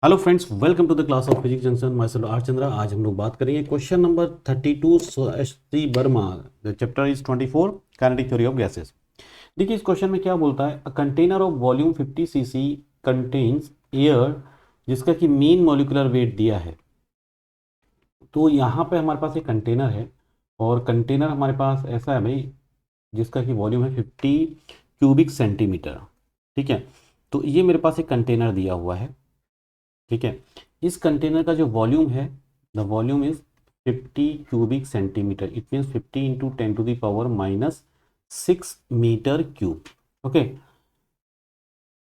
Hello friends, welcome to the class of physics junction. Myself R Chandra. आज हम लोग बात करेंगे question number 32 S Verma. The chapter is 24 kinetic theory of gases. देखिए इस क्वेश्चन में क्या बोलता है। A container of volume 50 CC contains air जिसका कि मीन मॉलिक्यूलर वेट दिया है। तो यहाँ पे हमारे पास एक कंटेनर है और कंटेनर हमारे पास ऐसा है भाई जिसका कि वॉल्यूम है 50 क्यूबिक सेंटीमीटर। ठीक है, तो ये मेरे पास एक कंटेनर दिया हुआ है। ठीक है, इस कंटेनर का जो वॉल्यूम है, the volume is 50 cubic centimetre. It means 50 into 10⁻⁻6 metre cube. Okay,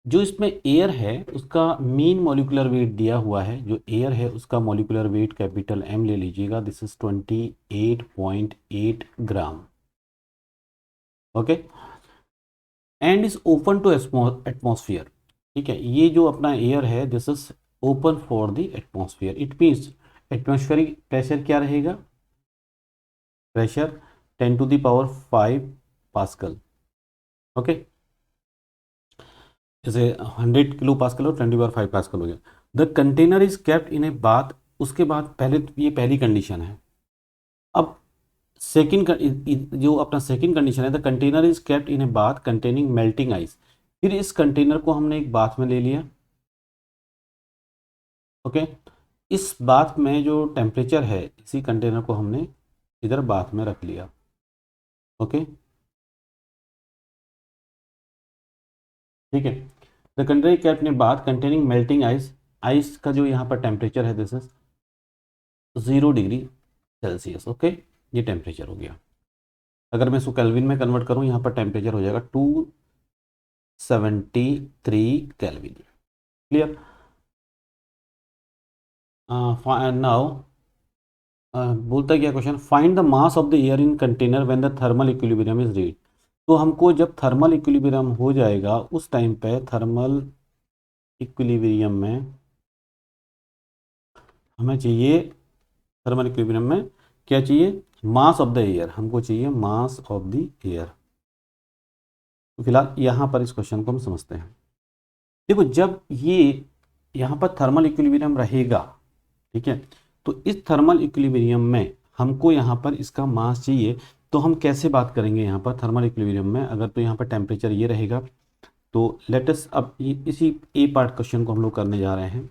जो इसमें एयर है उसका मीन मॉलिक्यूलर वेट दिया हुआ है। जो एयर है उसका मॉलिक्यूलर वेट कैपिटल एम ले लीजिएगा। This is 28.8 gram. Okay, and is open to atmosphere. ठीक है, ये जो अपना एयर है this is open for the atmosphere. It means atmospheric pressure क्या रहेगा? Pressure 10⁵ pascal. ओके, जैसे 100 किलो पास्कल और 10⁵ पास्कल हो गया। The container is kept in a bath. उसके बाद पहले ये पहली कंडीशन है। अब सेकंड जो अपना सेकंड कंडीशन है, the container is kept in a bath containing melting ice. फिर इस कंटेनर को हमने एक बाथ में ले लिया। ओके, इस बाथ में जो टेम्परेचर है इसी कंटेनर को हमने इधर बाथ में रख लिया। ओके, ठीक है। The container kept in bath containing melting ice. Ice का जो यहाँ पर टेम्परेचर है this is 0 degree Celsius. Okay, ये टेम्परेचर हो गया। अगर मैं इसको केल्विन में कन्वर्ट करूँ, यहाँ पर टेम्परेचर हो जाएगा 273 केल्विन। क्लियर? नाउ बोलता है क्या question, find the mass of the air in container when the thermal equilibrium is read. तो हमको जब थर्मल इक्विलिब्रियम हो जाएगा उस टाइम पे थर्मल इक्विलिब्रियम में हमें चाहिए, थर्मल इक्विलिब्रियम में क्या चाहिए? मास ऑफ द एयर। हमको चाहिए मास ऑफ द एयर। तो फिलहाल यहाँ पर इस क्वेश्चन को हम समझते हैं। देखो, जब ये यहाँ पर थर्मल इक्विलिब्रियम रहेगा, ठीक है, तो इस थर्मल इक्विलिब्रियम में हमको यहाँ पर इसका मास चाहिए। तो हम कैसे बात करेंगे यहाँ पर थर्मल इक्विलिब्रियम में? अगर तो यहाँ पर टेम्परेचर ये रहेगा तो लेटस अब इसी ए पार्ट क्वेश्चन को हम लोग करने जा रहे हैं।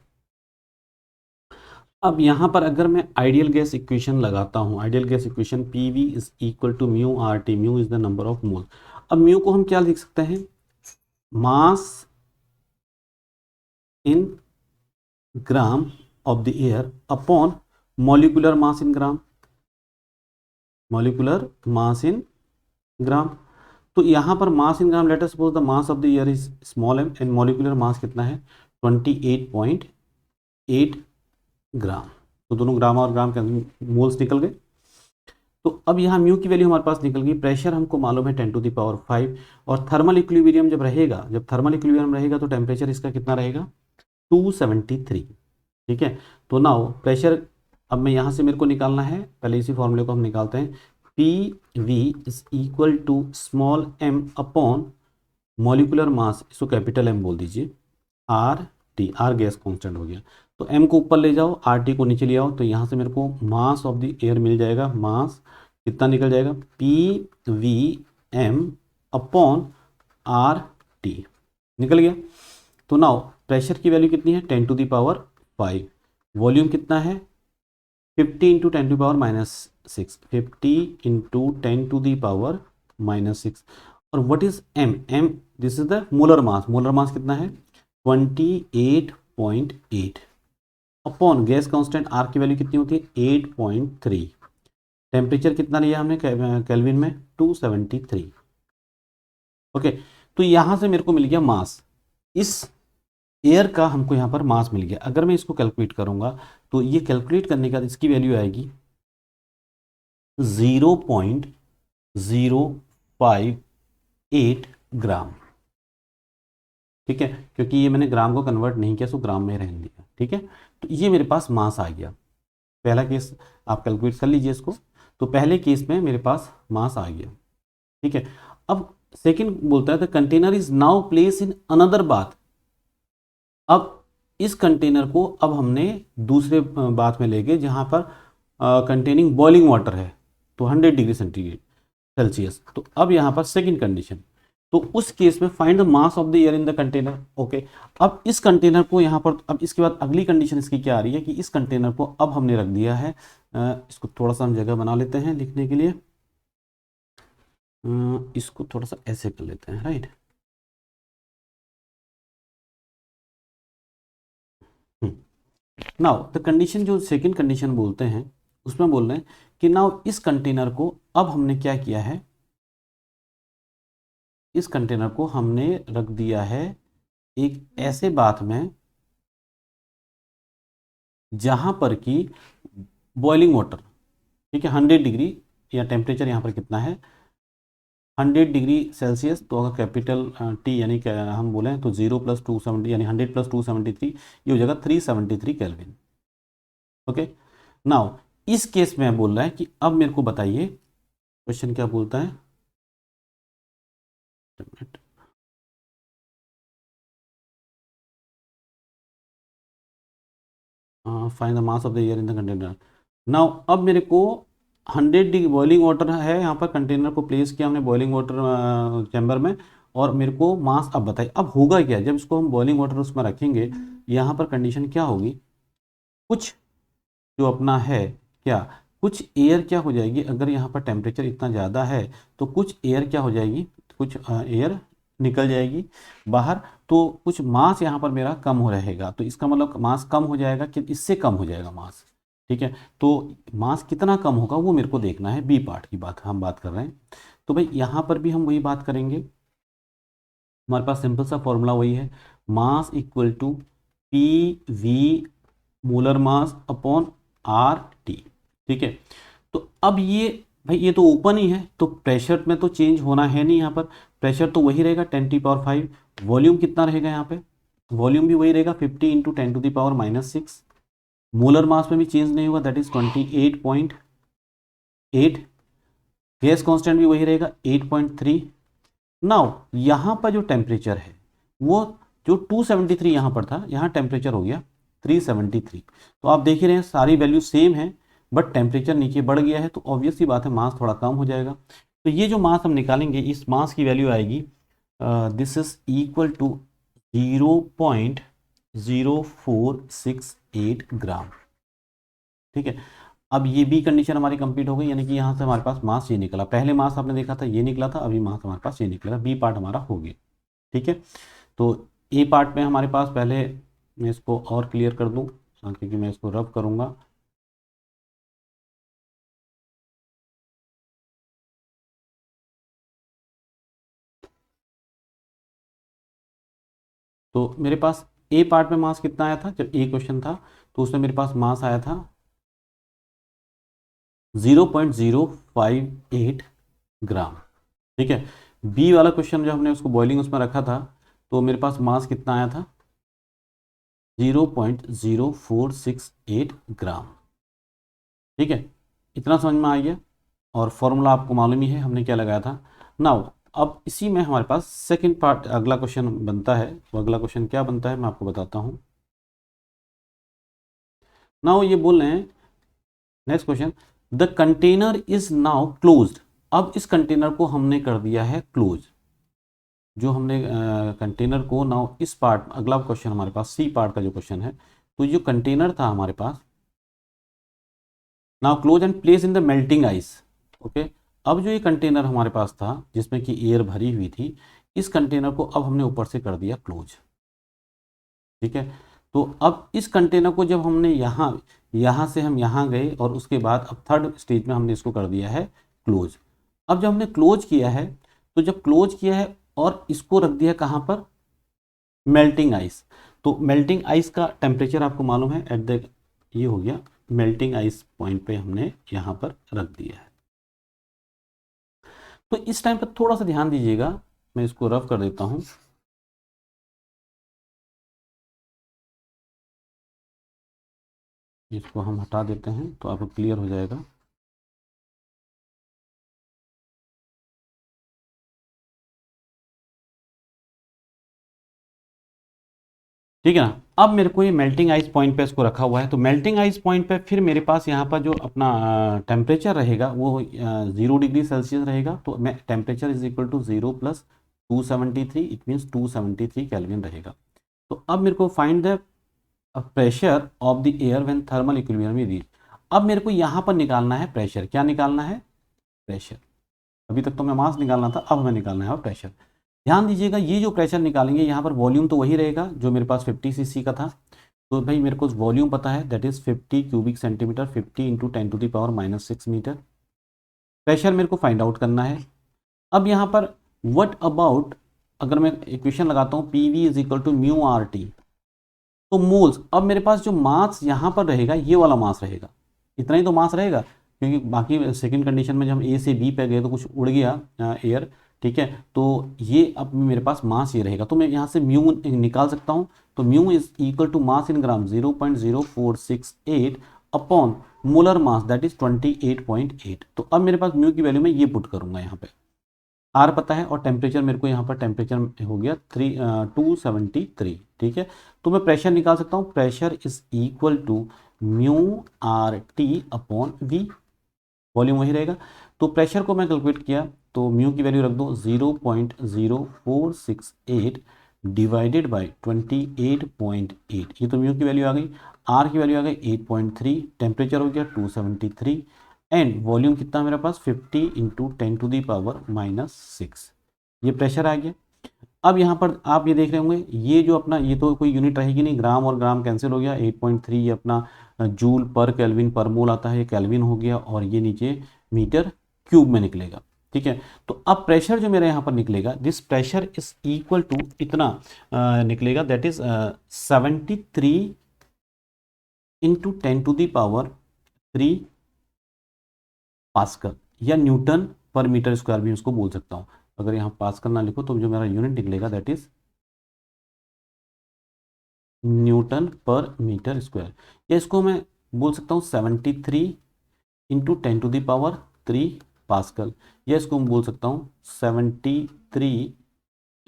अब यहाँ पर अगर मैं आइडियल गैस इक्वेशन लगाता हूँ, ideal gas equation P V is equal to mu R T. Mu is the number of mole. अब म्यू को हम क्या लिख सकते हैं? Mass in gram of the air upon molecular mass in gram. Molecular mass in gram. तो यहाँ पर mass in gram, let us suppose the mass of the air is small m and molecular mass कितना है? 28.8 ग्राम। तो दोनों ग्राम और ग्राम के moles निकल गए। तो अब यहाँ म्यू की वैल्यू हमारे पास निकल गई। प्रेशर हमको मालूम है 10⁵ और थर्मल इक्विलिब्रियम जब रहेगा, जब थर्मल इक्विलिब्रियम रहेगा तो टेम्परेचर इसका कितना रहेगा? 273। ठीक है, तो नाउ प्रेशर अब मैं यहाँ से मेरे को निकालना है। पहले इसी फॉर्मूले को हम निकालते हैं। P V is equal to small M upon molecular mass, इसको कैपिटल एम बोल दीजिए, R T. R gas constant हो गया, तो एम को ऊपर ले जाओ, आर टी को नीचे ले आओ, तो यहाँ से मेरे को मास ऑफ द एयर मिल जाएगा। मास कितना निकल जाएगा? P V M upon R T निकल गया। तो नाउ प्रेशर की वैल्यू कितनी है? 10⁵ वॉल्यूम कितना है? 50 इंटू 10⁻⁻6। 50 इंटू 10⁻⁻6। और what is M? M this is the molar mass. Molar mass कितना है? 28.8 अपॉन गैस कांस्टेंट आर की वैल्यू कितनी होती है? 8.3। टेम्परेचर कितना लिया हमने केल्विन में? 273। ओके, तो यहां से मेरे को मिल गया मास। इस एयर का हमको यहाँ पर मास मिल गया। अगर मैं इसको कैलकुलेट करूंगा तो ये कैलकुलेट करने के बाद इसकी वैल्यू आएगी 0.058 ग्राम। ठीक है, क्योंकि ये मैंने ग्राम को कन्वर्ट नहीं किया, सो ग्राम में रहने दिया। ठीक है, तो ये मेरे पास मास आ गया। पहला केस आप कैलकुलेट कर लीजिए इसको। तो पहले केस में मेरे पास मास आ गया। ठीक है, अब सेकंड बोलता है the container is now place in another bath. अब इस कंटेनर को अब हमने दूसरे बात में ले गए जहाँ पर कंटेनिंग बॉइलिंग वाटर है, तो 100 डिग्री सेल्सियस। तो अब यहाँ पर सेकंड कंडीशन, तो उस केस में find the mass of the air in the container. Okay, अब इस कंटेनर को यहाँ पर, अब इसके बाद अगली कंडीशन इसकी क्या आ रही है कि इस कंटेनर को अब हमने रख दिया है, इसको थोड़ा सा हम जगह बना लेते हैं लिखने के लिए, इसको थोड़ा सा ऐसे कर लेते हैं, राइट। नाउ द कंडीशन, जो सेकंड कंडीशन बोलते हैं, उसमें बोल रहे हैं कि नाउ इस कंटेनर को अब हमने क्या किया है, इस कंटेनर को हमने रख दिया है एक ऐसे बात में जहां पर कि बॉइलिंग वाटर, ठीक है, 100 डिग्री, या टेम्परेचर यहाँ पर कितना है 100 डिग्री सेल्सियस, तो अगर कैपिटल टी यानी हम बोलें तो 0 + 270 यानी 100 + 273, ये हो जाएगा 373 केल्विन। ओके, नाउ इस केस में बोल रहा है कि अब मेरे को बताइए क्वेश्चन क्या बोलता है, find the mass of the air in the container. Now अब मेरे को 100 डिग्री बॉइलिंग वाटर है, यहाँ पर कंटेनर को प्लेस किया हमने बॉइलिंग वाटर चैम्बर में, और मेरे को मास अब बताइए अब होगा क्या जब इसको हम बॉइलिंग वाटर उसमें रखेंगे। यहाँ पर कंडीशन क्या होगी, कुछ जो अपना है क्या, कुछ एयर क्या हो जाएगी, अगर यहाँ पर टेम्परेचर इतना ज़्यादा है तो कुछ एयर क्या हो जाएगी, कुछ एयर निकल जाएगी बाहर, तो कुछ मास यहाँ पर मेरा कम हो रहेगा, तो इसका मतलब मास कम हो जाएगा कि इससे कम हो जाएगा मास, ठीक है। तो मास कितना कम होगा वो मेरे को देखना है, बी पार्ट की बात हम बात कर रहे हैं। तो भाई यहाँ पर भी हम वही बात करेंगे, हमारे पास सिंपल सा फॉर्मूला वही है, mass equal to P V molar mass upon R T, ठीक है। तो अब ये भाई ये तो ओपन ही है, तो प्रेशर में तो चेंज होना है नहीं, यहाँ पर प्रेशर तो वही रहेगा 10⁵। वॉल्यूम कितना रहेगा यहाँ पे, वॉल्यूम भी वही रहेगा 50 × 10⁻⁻6। मोलर मास में भी चेंज नहीं होगा, दैट इज 28.8। गैस कांस्टेंट भी वही रहेगा 8.3। नाउ यहाँ पर जो टेम्परेचर है वो जो 273 यहाँ पर था, यहाँ टेम्परेचर हो गया 373। तो आप देख ही रहे हैं सारी वैल्यू सेम है, बट टेम्परेचर नीचे बढ़ गया है, तो ऑब्वियस सी बात है मास थोड़ा कम हो जाएगा। तो ये जो मास हम निकालेंगे, इस मास की वैल्यू आएगी दिस इज इक्वल टू 0.0468 ग्राम, ठीक है। अब ये बी कंडीशन हमारी कंप्लीट हो गई, यानी कि यहाँ से हमारे पास मास ये निकला, पहले मास आपने देखा था ये निकला था, अभी मास हमारे पास ये निकला, बी पार्ट हमारा हो गया, ठीक है। तो ए पार्ट में हमारे पास पहले मैं इसको और क्लियर कर दूं, क्योंकि मैं इसको रब करूंगा। तो मेरे पास ए पार्ट में मास कितना आया था जब ए क्वेश्चन था, तो उसमें मेरे पास मास आया था 0.058 ग्राम, ठीक है। बी वाला क्वेश्चन जो हमने उसको बॉइलिंग उसमें रखा था, तो मेरे पास मास कितना आया था 0.0468 ग्राम, ठीक है। इतना समझ में आ गया, और फॉर्मूला आपको मालूम ही है हमने क्या लगाया था। नाउ अब इसी में हमारे पास सेकंड पार्ट अगला क्वेश्चन बनता है, तो अगला क्वेश्चन क्या बनता है मैं आपको बताता हूं। नाउ ये बोल रहे हैं next question, the container is now closed. अब इस कंटेनर को हमने कर दिया है क्लोज, जो हमने कंटेनर को नाउ इस पार्ट, अगला क्वेश्चन हमारे पास सी पार्ट का जो क्वेश्चन है, तो जो कंटेनर था हमारे पास now close and place in the melting ice. Okay, अब जो ये कंटेनर हमारे पास था जिसमें कि एयर भरी हुई थी, इस कंटेनर को अब हमने ऊपर से कर दिया क्लोज, ठीक है। तो अब इस कंटेनर को जब हमने यहाँ यहाँ से हम यहाँ गए, और उसके बाद अब थर्ड स्टेज में हमने इसको कर दिया है क्लोज। अब जब हमने क्लोज किया है, तो जब क्लोज किया है और इसको रख दिया कहाँ पर, मेल्टिंग आइस। तो मेल्टिंग आइस का टेम्परेचर आपको मालूम है एट द, ये हो गया मेल्टिंग आइस पॉइंट पे हमने यहाँ पर रख दिया है। तो इस टाइम पर थोड़ा सा ध्यान दीजिएगा, मैं इसको रफ कर देता हूँ। इसको हम हटा देते हैं तो आपको क्लियर हो जाएगा। ठीक है ना। अब मेरे को ये मेल्टिंग आइस पॉइंट पे इसको रखा हुआ है, तो मेल्टिंग आइस पॉइंट पे फिर मेरे पास यहाँ पर जो अपना टेम्परेचर रहेगा वो 0 डिग्री सेल्सियस रहेगा। तो मैं temperature is equal to 0 plus 273, it means 273 kelvin रहेगा। तो अब मेरे को find the pressure of the air when thermal equilibrium is reached. अब मेरे को यहाँ पर निकालना है प्रेशर। क्या निकालना है? प्रेशर। अभी तक तो मैं मास निकालना था, अब हमें निकालना है प्रेशर। ध्यान दीजिएगा, ये जो प्रेशर निकालेंगे यहाँ पर वॉल्यूम तो वही रहेगा जो मेरे पास 50 सीसी का था। तो भाई मेरे को वॉल्यूम पता है, that is 50 cubic centimetre, 50 into 10⁻⁻6 metre. Pressure मेरे को फाइंड आउट करना है। अब यहाँ पर व्हाट अबाउट, अगर मैं इक्वेशन लगाता हूँ P V is equal to mu R T, तो मोल्स। अब मेरे पास जो मास यहाँ पर रहेगा ये वाला मास रहेगा, इतना ही तो मास रहेगा, क्योंकि बाकी सेकंड कंडीशन में जब हम ए से बी पे गए तो कुछ उड़ गया एयर। ठीक है, तो ये अब मेरे पास मास ये रहेगा, तो मैं यहाँ से म्यू निकाल सकता हूँ। तो mu is equal to mass in gram 0.0468 upon molar mass that is 28.8। तो अब मेरे पास म्यू की वैल्यू मैं ये पुट करूंगा यहाँ पे, आर पता है, और टेम्परेचर मेरे को यहाँ पर टेम्परेचर हो गया 273। ठीक है, तो मैं प्रेशर निकाल सकता हूँ। Pressure is equal to mu R T upon V, volume वही रहेगा। तो प्रेशर को मैं कैलकुलेट किया, तो म्यू की वैल्यू रख दो 0.0468 डिवाइडेड बाई 28.8, ये तो म्यू की वैल्यू आ गई। आर की वैल्यू आ गई 8.3, टेम्परेचर हो गया 273, एंड वॉल्यूम कितना मेरे पास 50 इंटू 10⁻⁻6, ये प्रेशर आ गया। अब यहाँ पर आप ये देख रहे होंगे, ये जो अपना ये तो कोई यूनिट रहेगी नहीं, ग्राम और ग्राम कैंसिल हो गया। 8.3 ये अपना जूल पर केल्विन पर मोल आता है, ये केल्विन हो गया, और ये नीचे मीटर क्यूब में निकलेगा। ठीक है, तो अब प्रेशर जो मेरे यहाँ पर निकलेगा, this pressure is equal to इतना निकलेगा, दैट इज 73 इंटू 10⁻³ पास्कल, या न्यूटन पर मीटर स्क्वायर भी उसको बोल सकता हूँ। अगर यहाँ पास्कल ना लिखो तो जो मेरा यूनिट निकलेगा that is Newton per metre square, या इसको मैं बोल सकता हूँ 73 इंटू 10⁻³ पास्कल, या इसको मैं बोल सकता हूँ 73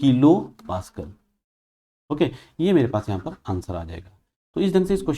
किलो पास्कल। ओके, ये मेरे पास यहाँ पर आंसर आ जाएगा। तो इस ढंग से इसको